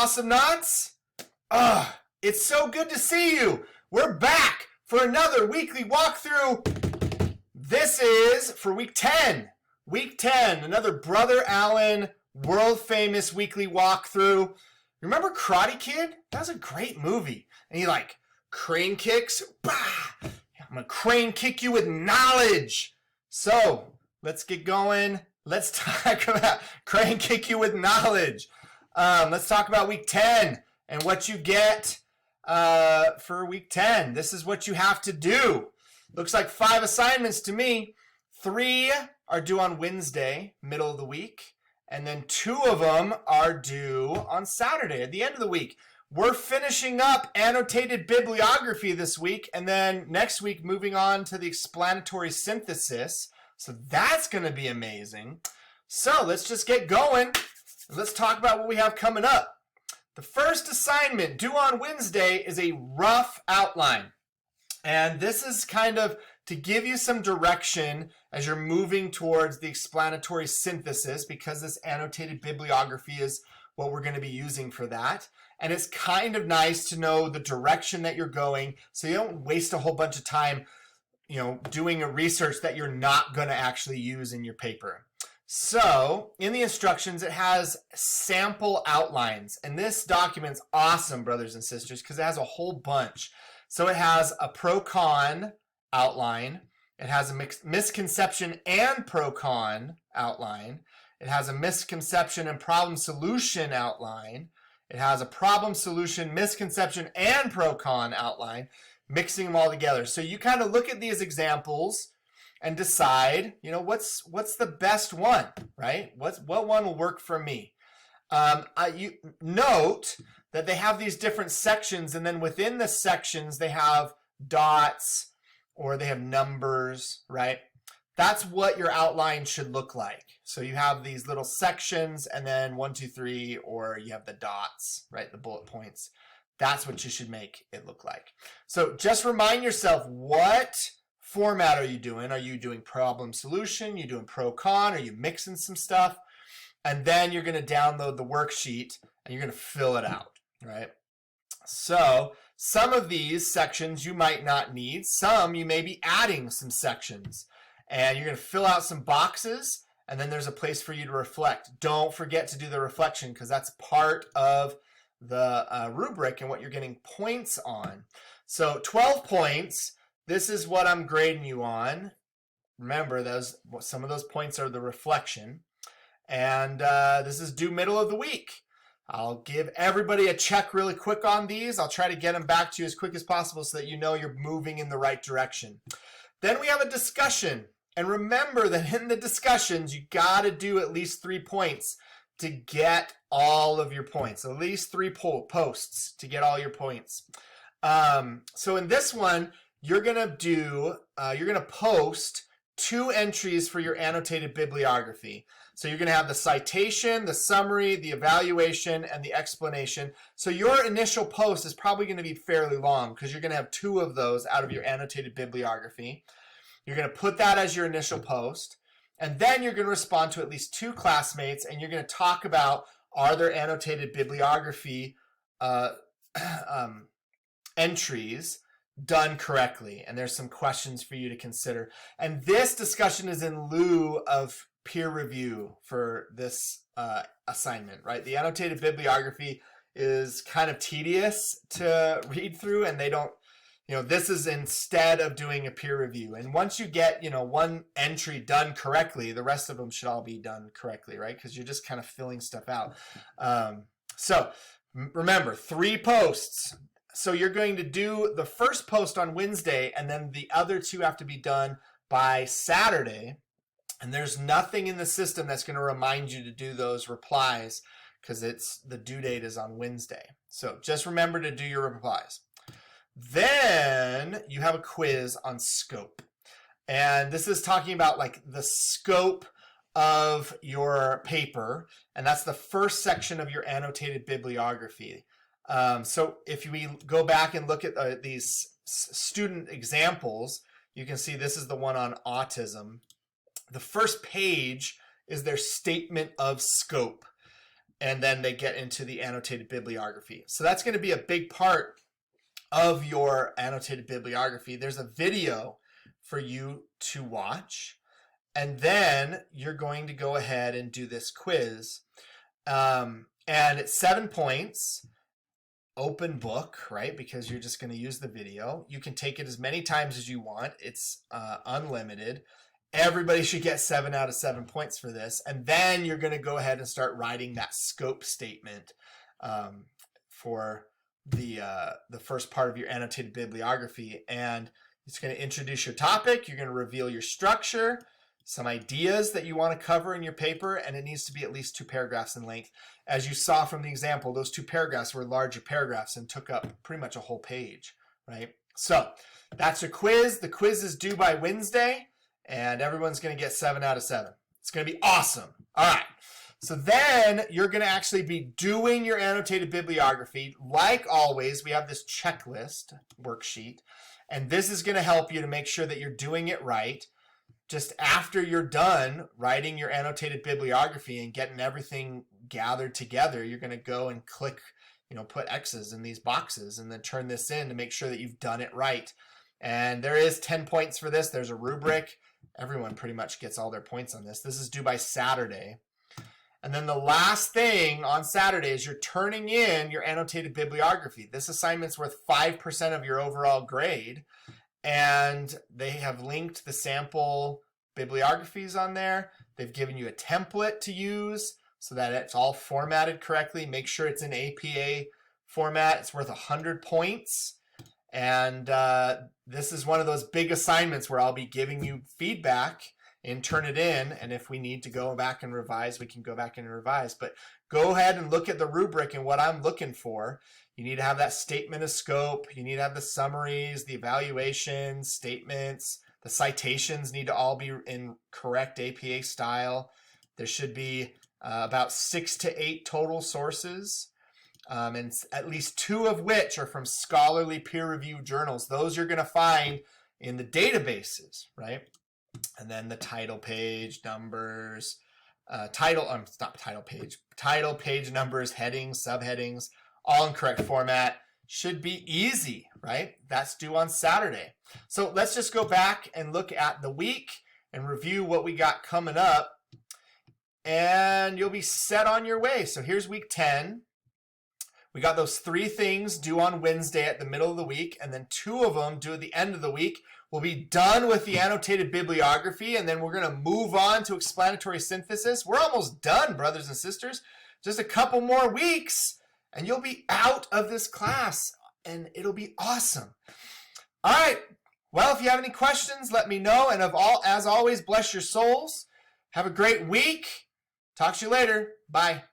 Awesome Knots? It's so good to see you. We're back for another weekly walkthrough. This is for week 10. Week 10, another Brother Allen world famous weekly walkthrough. Remember Karate Kid? That was a great movie. And he like crane kicks. Bah! I'm gonna crane kick you with knowledge. So let's get going. Let's talk about crane kick you with knowledge. Let's talk about week 10 and what you get for week 10. This is what you have to do. Looks like 5 assignments to me. 3 are due on Wednesday, middle of the week. And then 2 of them are due on Saturday at the end of the week. We're finishing up annotated bibliography this week. And then next week, moving on to the explanatory synthesis. So that's going to be amazing. So let's just get going. Let's talk about what we have coming up. The first assignment due on Wednesday is a rough outline. And this is kind of to give you some direction as you're moving towards the explanatory synthesis, because this annotated bibliography is what we're going to be using for that. And it's kind of nice to know the direction that you're going so you don't waste a whole bunch of time, doing a research that you're not going to actually use in your paper. So in the instructions, it has sample outlines. And this document's awesome, brothers and sisters, because it has a whole bunch. So it has a pro-con outline. It has a misconception and pro-con outline. It has a misconception and problem solution outline. It has a problem solution, misconception, and pro-con outline, mixing them all together. So you kind of look at these examples and decide, what's the best one, right? What one will work for me? You note that they have these different sections, and then within the sections they have dots or they have numbers, right? That's what your outline should look like. So you have these little sections, and then 1, 2, 3, or you have the dots, right? The bullet points. That's what you should make it look like. So just remind yourself, what format are you doing? Are you doing problem solution? You doing pro-con? Are you mixing some stuff? And then you're going to download the worksheet and you're going to fill it out, right? So some of these sections you might not need. Some you may be adding some sections. And you're going to fill out some boxes, and then there's a place for you to reflect. Don't forget to do the reflection, because that's part of the rubric and what you're getting points on. So 12 points. This is what I'm grading you on. Remember, some of those points are the reflection. And this is due middle of the week. I'll give everybody a check really quick on these. I'll try to get them back to you as quick as possible so that you know you're moving in the right direction. Then we have a discussion. And remember that in the discussions, you got to do at least 3 points to get all of your points. At least 3 posts to get all your points. So in this one, you're going to post 2 entries for your annotated bibliography. So you're going to have the citation, the summary, the evaluation, and the explanation. So your initial post is probably going to be fairly long, because you're going to have 2 of those out of your annotated bibliography. You're going to put that as your initial post. And then you're going to respond to at least 2 classmates, and you're going to talk about, are there annotated bibliography entries done correctly? And there's some questions for you to consider. And this discussion is in lieu of peer review for this assignment, right? The annotated bibliography is kind of tedious to read through, and they don't, this is instead of doing a peer review. And once you get, 1 entry done correctly, the rest of them should all be done correctly, right? Because you're just kind of filling stuff out. So remember, 3 posts. So you're going to do the first post on Wednesday, and then the other 2 have to be done by Saturday. And there's nothing in the system that's going to remind you to do those replies, because the due date is on Wednesday. So just remember to do your replies. Then you have a quiz on scope. And this is talking about like the scope of your paper. And that's the first section of your annotated bibliography. So if we go back and look at these student examples, you can see this is the one on autism. The first page is their statement of scope. and then they get into the annotated bibliography. So that's going to be a big part of your annotated bibliography. There's a video for you to watch, and then you're going to go ahead and do this quiz. And it's 7 points, open book, right? Because you're just going to use the video. You can take it as many times as you want. It's unlimited. Everybody should get 7 out of 7 points for this. And then you're going to go ahead and start writing that scope statement for the first part of your annotated bibliography. And it's going to introduce your topic. You're going to reveal your structure, some ideas that you want to cover in your paper, and it needs to be at least 2 paragraphs in length. As you saw from the example, those 2 paragraphs were larger paragraphs and took up pretty much a whole page, right? So that's your quiz. The quiz is due by Wednesday, and everyone's going to get 7 out of 7. It's going to be awesome. All right. So then you're going to actually be doing your annotated bibliography. Like always, we have this checklist worksheet, and this is going to help you to make sure that you're doing it right. Just after you're done writing your annotated bibliography and getting everything gathered together, you're going to go and click, put X's in these boxes and then turn this in to make sure that you've done it right. And there is 10 points for this. There's a rubric. Everyone pretty much gets all their points on this. This is due by Saturday. And then the last thing on Saturday is you're turning in your annotated bibliography. This assignment's worth 5% of your overall grade. And they have linked the sample bibliographies on there. They've given you a template to use so that it's all formatted correctly. Make sure it's in APA format. It's worth 100 points. And this is one of those big assignments where I'll be giving you feedback and turn it in. And if we need to go back and revise, we can go back and revise. But go ahead and look at the rubric and what I'm looking for. You need to have that statement of scope. You need to have the summaries, the evaluations, statements. The citations need to all be in correct APA style. There should be about 6 to 8 total sources, and at least 2 of which are from scholarly peer-reviewed journals. Those you're going to find in the databases, right? And then the title page numbers, title, page numbers, headings, subheadings, all in correct format. Should be easy, right? That's due on Saturday. So let's just go back and look at the week and review what we got coming up, and you'll be set on your way. So here's week 10. We got those 3 things due on Wednesday at the middle of the week, and then 2 of them due at the end of the week. We'll be done with the annotated bibliography, and then we're going to move on to explanatory synthesis. We're almost done, brothers and sisters. Just a couple more weeks, and you'll be out of this class, and it'll be awesome. All right. Well, if you have any questions, let me know. And as always, bless your souls. Have a great week. Talk to you later. Bye.